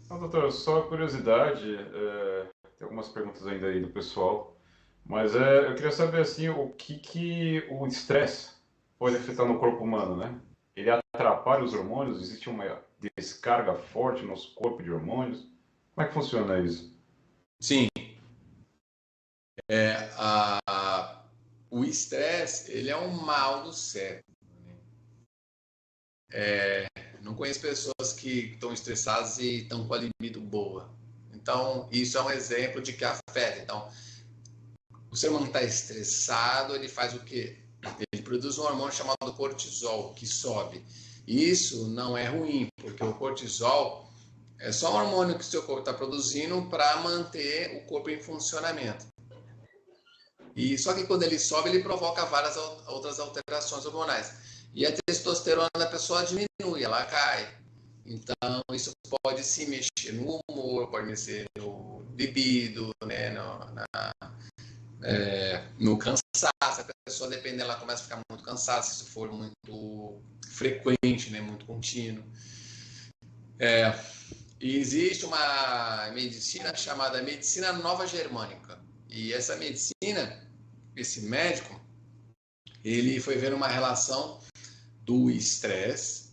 Não, doutor, só curiosidade, tem algumas perguntas ainda aí do pessoal, mas eu queria saber assim, o que o estresse pode afetar no corpo humano, né? Ele atrapalha os hormônios? Existe uma descarga forte no nosso corpo de hormônios? Como é que funciona isso? Sim, é, o estresse, ele é um mal do século. Não conheço pessoas que estão estressadas e estão com a libido boa. Então, isso é um exemplo de que afeta. Então, o ser humano que está estressado, ele faz o quê? Ele produz um hormônio chamado cortisol, que sobe. Isso não é ruim, porque o cortisol é só um hormônio que o seu corpo está produzindo para manter o corpo em funcionamento. E só que quando ele sobe, ele provoca várias outras alterações hormonais. E a testosterona da pessoa diminui, ela cai. Então, isso pode se mexer no humor, pode mexer no libido, né, no cansaço. A pessoa, dependendo, ela começa a ficar muito cansada, se isso for muito frequente, né, muito contínuo. E existe uma medicina chamada medicina nova germânica. E essa medicina, esse médico, ele foi ver uma relação do estresse,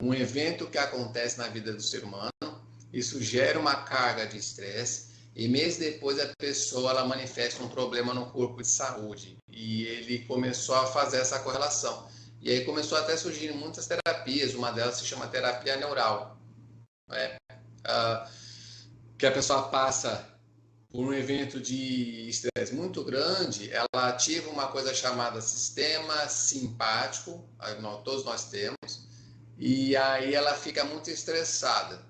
um evento que acontece na vida do ser humano, isso gera uma carga de estresse e meses depois a pessoa ela manifesta um problema no corpo de saúde e ele começou a fazer essa correlação. E aí começou até a surgir muitas terapias, uma delas se chama terapia neural, né? Que a pessoa passa por um evento de estresse muito grande, ela ativa uma coisa chamada sistema simpático, todos nós temos, e aí ela fica muito estressada.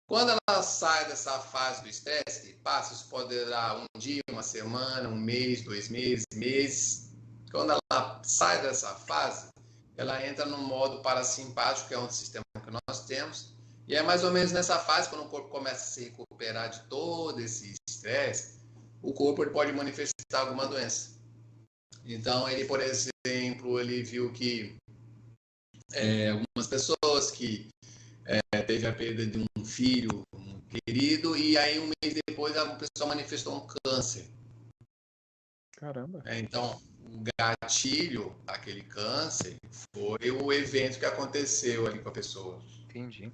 Quando ela sai dessa fase do estresse, passa, isso pode durar um dia, uma semana, um mês, 2 meses, meses. Quando ela sai dessa fase, ela entra no modo parasimpático, que é um sistema que nós temos, e é mais ou menos nessa fase, quando o corpo começa a se recuperar de todo esse estresse, o corpo ele pode manifestar alguma doença. Então, ele, por exemplo, ele viu que algumas pessoas que teve a perda de um filho um querido e aí um mês depois a pessoa manifestou um câncer. Caramba. Então, o gatilho daquele câncer foi o evento que aconteceu ali com a pessoa. Entendi.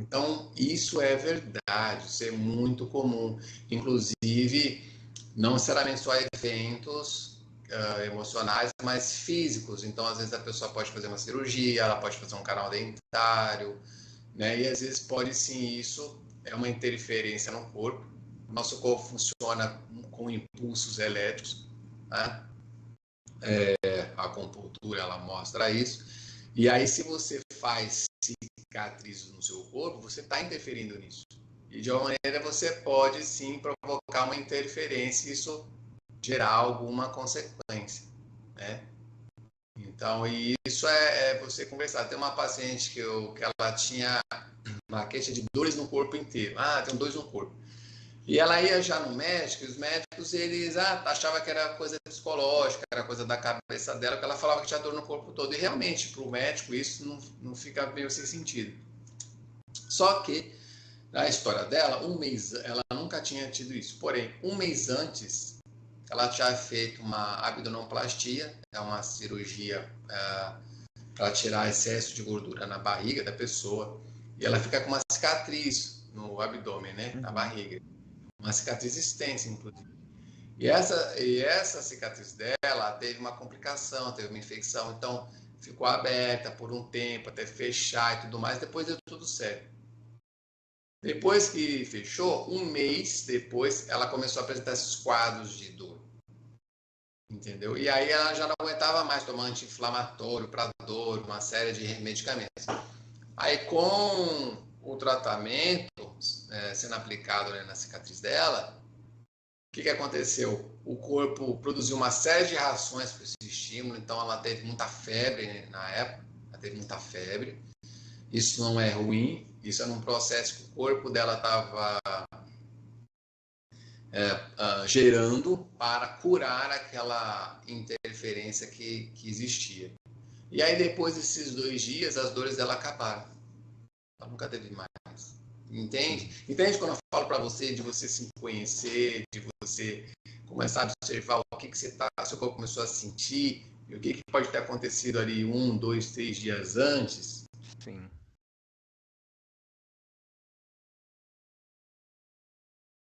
Então, isso é verdade, isso é muito comum. Inclusive, não necessariamente só eventos emocionais, mas físicos. Então, às vezes a pessoa pode fazer uma cirurgia, ela pode fazer um canal dentário, né? E às vezes pode sim, isso é uma interferência no corpo. Nosso corpo funciona com impulsos elétricos, né? A acupuntura ela mostra isso. E aí, se você faz cicatrizes no seu corpo, você está interferindo nisso. E de uma maneira você pode sim provocar uma interferência e isso gerar alguma consequência, né? Então, isso é você conversar. Tem uma paciente que ela tinha uma queixa de dores no corpo inteiro. Ah, tem dores no corpo. E ela ia já no médico, e os médicos, eles achavam que era coisa psicológica, era coisa da cabeça dela, que ela falava que tinha dor no corpo todo. E realmente, para o médico, isso não fica meio sem sentido. Só que, na história dela, um mês, ela nunca tinha tido isso. Porém, um mês antes, ela tinha feito uma abdominoplastia, é uma cirurgia para tirar excesso de gordura na barriga da pessoa. E ela fica com uma cicatriz no abdômen, né? Na barriga. Uma cicatriz extensa, inclusive. E essa cicatriz dela teve uma complicação, teve uma infecção, então ficou aberta por um tempo, até fechar e tudo mais, depois deu tudo certo. Depois que fechou, um mês depois, ela começou a apresentar esses quadros de dor. Entendeu? E aí ela já não aguentava mais tomar anti-inflamatório para dor, uma série de medicamentos. Aí com o tratamento sendo aplicado, né, na cicatriz dela, o que aconteceu? O corpo produziu uma série de reações para esse estímulo, então ela teve muita febre, né, na época, ela teve muita febre. Isso não é ruim, isso é um processo que o corpo dela estava gerando para curar aquela interferência que existia. E aí depois desses 2 dias, as dores dela acabaram. Ela nunca teve mais. Entende? Entende quando eu falo para você de você se conhecer, de você começar a observar o que você tá, seu corpo começou a sentir, e o que pode ter acontecido ali 1, 2, 3 dias antes? Sim.